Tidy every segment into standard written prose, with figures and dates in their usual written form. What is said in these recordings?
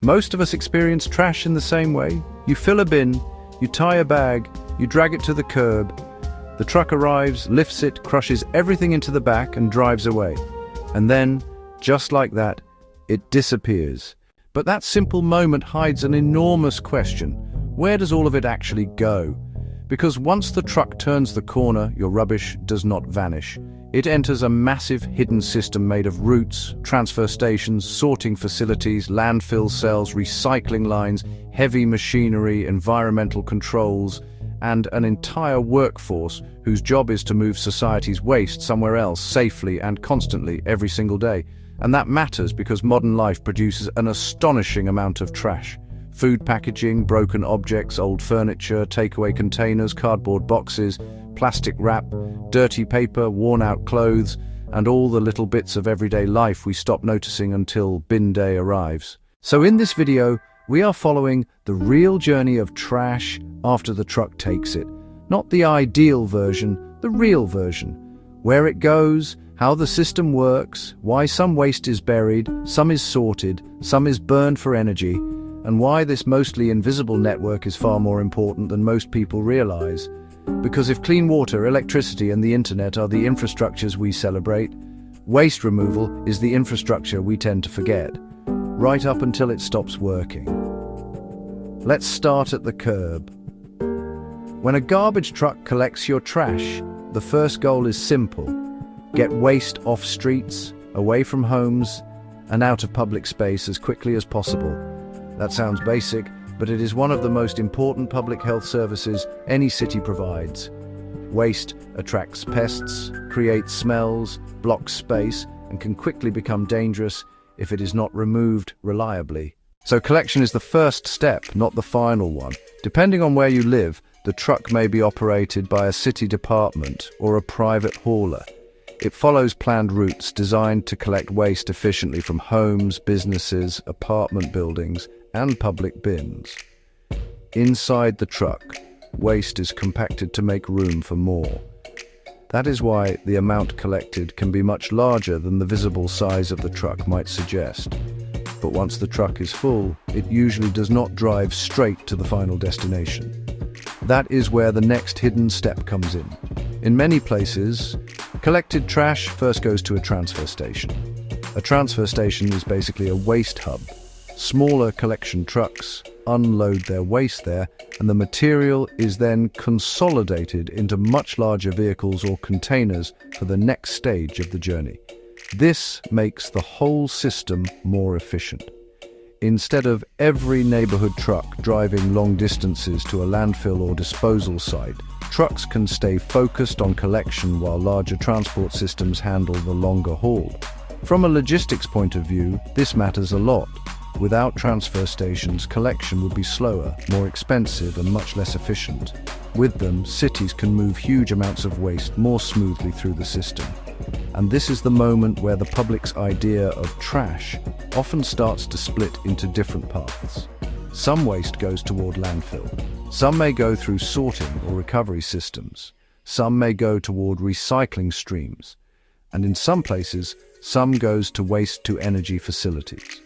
Most of us experience trash in the same way. You fill a bin, you tie a bag, you drag it to the curb. The truck arrives, lifts it, crushes everything into the back and drives away. And then, just like that, it disappears. But that simple moment hides an enormous question. Where does all of it actually go? Because once the truck turns the corner, your rubbish does not vanish. It enters a massive hidden system made of routes, transfer stations, sorting facilities, landfill cells, recycling lines, heavy machinery, environmental controls, and an entire workforce whose job is to move society's waste somewhere else safely and constantly every single day. And that matters because modern life produces an astonishing amount of trash. Food packaging, broken objects, old furniture, takeaway containers, cardboard boxes, plastic wrap, dirty paper, worn-out clothes, and all the little bits of everyday life we stop noticing until bin day arrives. So in this video, we are following the real journey of trash after the truck takes it. Not the ideal version, the real version. Where it goes, how the system works, why some waste is buried, some is sorted, some is burned for energy, and why this mostly invisible network is far more important than most people realize. Because if clean water, electricity, and the internet are the infrastructures we celebrate, waste removal is the infrastructure we tend to forget, right up until it stops working. Let's start at the curb. When a garbage truck collects your trash, the first goal is simple. Get waste off streets, away from homes, and out of public space as quickly as possible. That sounds basic, but it is one of the most important public health services any city provides. Waste attracts pests, creates smells, blocks space, and can quickly become dangerous if it is not removed reliably. So collection is the first step, not the final one. Depending on where you live, the truck may be operated by a city department or a private hauler. It follows planned routes designed to collect waste efficiently from homes, businesses, apartment buildings, and public bins. Inside the truck, waste is compacted to make room for more. That is why the amount collected can be much larger than the visible size of the truck might suggest. But once the truck is full, it usually does not drive straight to the final destination. That is where the next hidden step comes in. In many places, collected trash first goes to a transfer station. A transfer station is basically a waste hub. Smaller collection trucks unload their waste there, and the material is then consolidated into much larger vehicles or containers for the next stage of the journey. This makes the whole system more efficient. Instead of every neighborhood truck driving long distances to a landfill or disposal site, trucks can stay focused on collection while larger transport systems handle the longer haul. From a logistics point of view, this matters a lot. Without transfer stations, collection would be slower, more expensive, and much less efficient. With them, cities can move huge amounts of waste more smoothly through the system. And this is the moment where the public's idea of trash often starts to split into different paths. Some waste goes toward landfill. Some may go through sorting or recovery systems. Some may go toward recycling streams. And in some places, some goes to waste-to-energy facilities.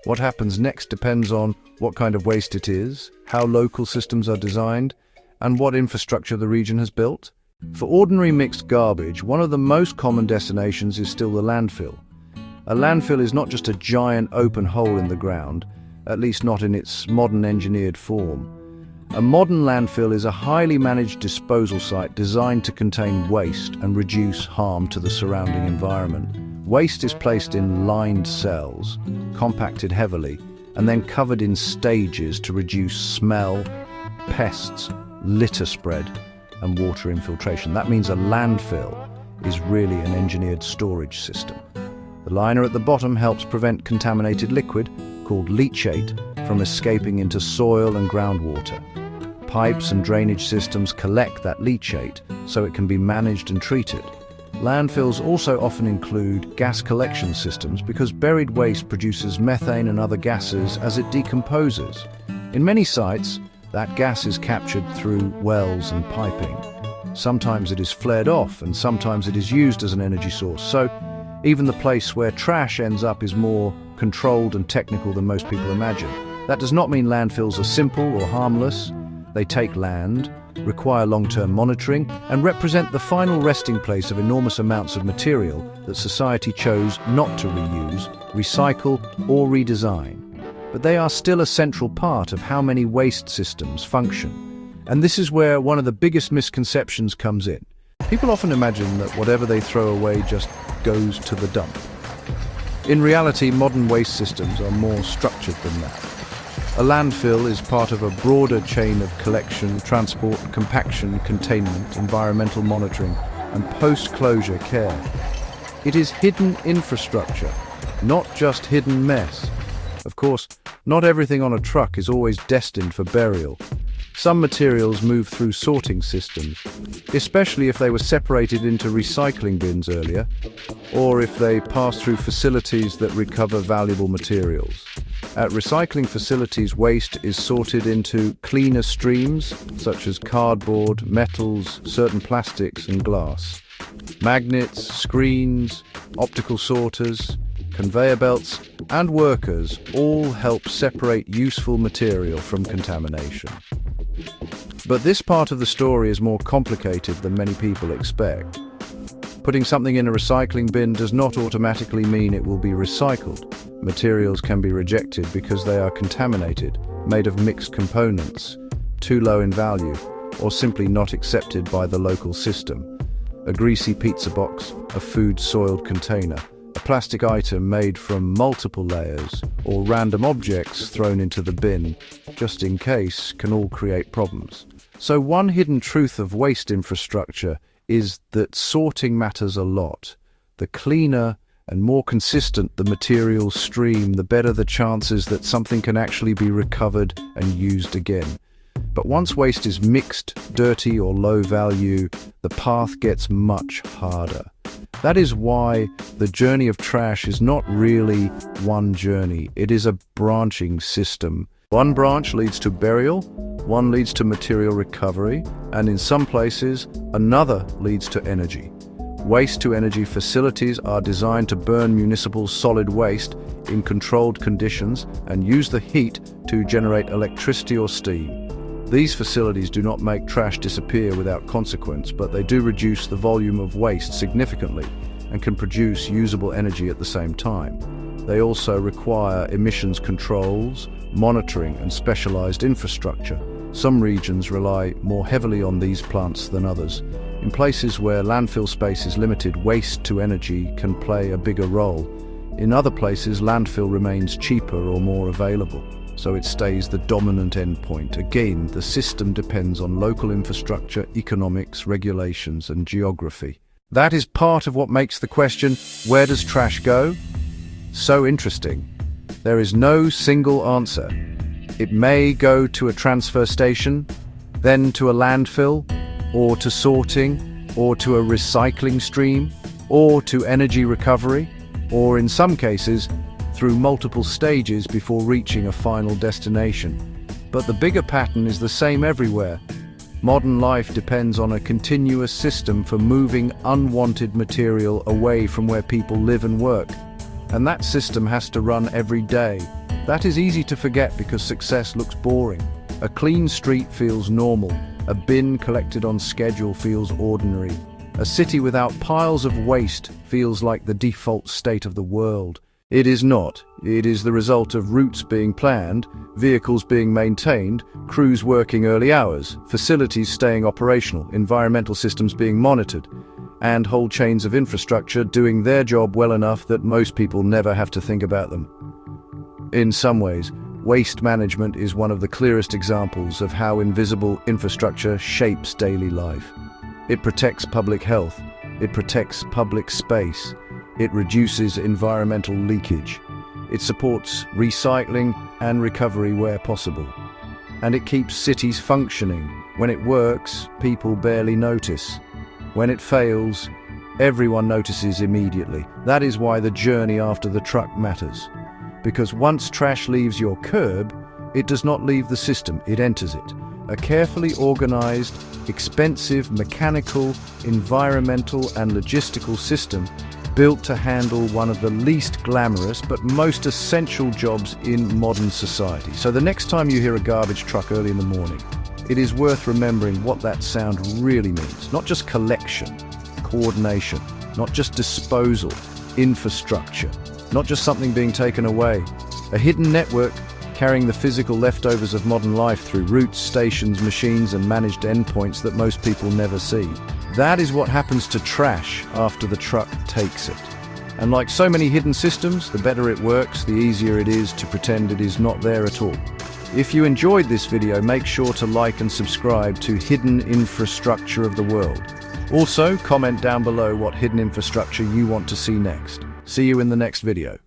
What happens next depends on what kind of waste it is, how local systems are designed, and what infrastructure the region has built. For ordinary mixed garbage, one of the most common destinations is still the landfill. A landfill is not just a giant open hole in the ground, at least not in its modern engineered form. A modern landfill is a highly managed disposal site designed to contain waste and reduce harm to the surrounding environment. Waste is placed in lined cells, compacted heavily, and then covered in stages to reduce smell, pests, litter spread, and water infiltration. That means a landfill is really an engineered storage system. The liner at the bottom helps prevent contaminated liquid, called leachate, from escaping into soil and groundwater. Pipes and drainage systems collect that leachate so it can be managed and treated. Landfills also often include gas collection systems because buried waste produces methane and other gases as it decomposes. In many sites, that gas is captured through wells and piping. Sometimes it is flared off and sometimes it is used as an energy source. So even the place where trash ends up is more controlled and technical than most people imagine. That does not mean landfills are simple or harmless. They take land, require long-term monitoring, and represent the final resting place of enormous amounts of material that society chose not to reuse, recycle, or redesign. But they are still a central part of how many waste systems function. And this is where one of the biggest misconceptions comes in. People often imagine that whatever they throw away just goes to the dump. In reality, modern waste systems are more structured than that. A landfill is part of a broader chain of collection, transport, compaction, containment, environmental monitoring, and post-closure care. It is hidden infrastructure, not just hidden mess. Of course, not everything on a truck is always destined for burial. Some materials move through sorting systems, especially if they were separated into recycling bins earlier, or if they pass through facilities that recover valuable materials. At recycling facilities, waste is sorted into cleaner streams, such as cardboard, metals, certain plastics, and glass. Magnets, screens, optical sorters, conveyor belts, and workers all help separate useful material from contamination. But this part of the story is more complicated than many people expect. Putting something in a recycling bin does not automatically mean it will be recycled. Materials can be rejected because they are contaminated, made of mixed components, too low in value, or simply not accepted by the local system. A greasy pizza box, a food-soiled container, a plastic item made from multiple layers, or random objects thrown into the bin, just in case, can all create problems. So one hidden truth of waste infrastructure is that sorting matters a lot. The cleaner and more consistent the material stream, the better the chances that something can actually be recovered and used again. But once waste is mixed, dirty, or low value, the path gets much harder. That is why the journey of trash is not really one journey. It is a branching system. One branch leads to burial, one leads to material recovery, and in some places, another leads to energy. Waste-to-energy facilities are designed to burn municipal solid waste in controlled conditions and use the heat to generate electricity or steam. These facilities do not make trash disappear without consequence, but they do reduce the volume of waste significantly and can produce usable energy at the same time. They also require emissions controls, monitoring, and specialized infrastructure. Some regions rely more heavily on these plants than others. In places where landfill space is limited, waste-to-energy can play a bigger role. In other places, landfill remains cheaper or more available, so it stays the dominant endpoint. Again, the system depends on local infrastructure, economics, regulations, and geography. That is part of what makes the question, where does trash go? So interesting. There is no single answer. It may go to a transfer station, then to a landfill, or to sorting, or to a recycling stream, or to energy recovery, or in some cases, through multiple stages before reaching a final destination. But the bigger pattern is the same everywhere. Modern life depends on a continuous system for moving unwanted material away from where people live and work. And that system has to run every day. That is easy to forget because success looks boring. A clean street feels normal. A bin collected on schedule feels ordinary. A city without piles of waste feels like the default state of the world. It is not. It is the result of routes being planned, vehicles being maintained, crews working early hours, facilities staying operational, environmental systems being monitored, and whole chains of infrastructure doing their job well enough that most people never have to think about them. In some ways, waste management is one of the clearest examples of how invisible infrastructure shapes daily life. It protects public health. It protects public space. It reduces environmental leakage. It supports recycling and recovery where possible. And it keeps cities functioning. When it works, people barely notice. When it fails, everyone notices immediately. That is why the journey after the truck matters. Because once trash leaves your curb, it does not leave the system, it enters it. A carefully organized, expensive, mechanical, environmental, and logistical system built to handle one of the least glamorous but most essential jobs in modern society. So the next time you hear a garbage truck early in the morning, it is worth remembering what that sound really means. Not just collection, coordination, not just disposal, infrastructure, not just something being taken away. A hidden network carrying the physical leftovers of modern life through routes, stations, machines, and managed endpoints that most people never see. That is what happens to trash after the truck takes it. And like so many hidden systems, the better it works, the easier it is to pretend it is not there at all. If you enjoyed this video, make sure to like and subscribe to Hidden Infrastructure of the World. Also, comment down below what hidden infrastructure you want to see next. See you in the next video.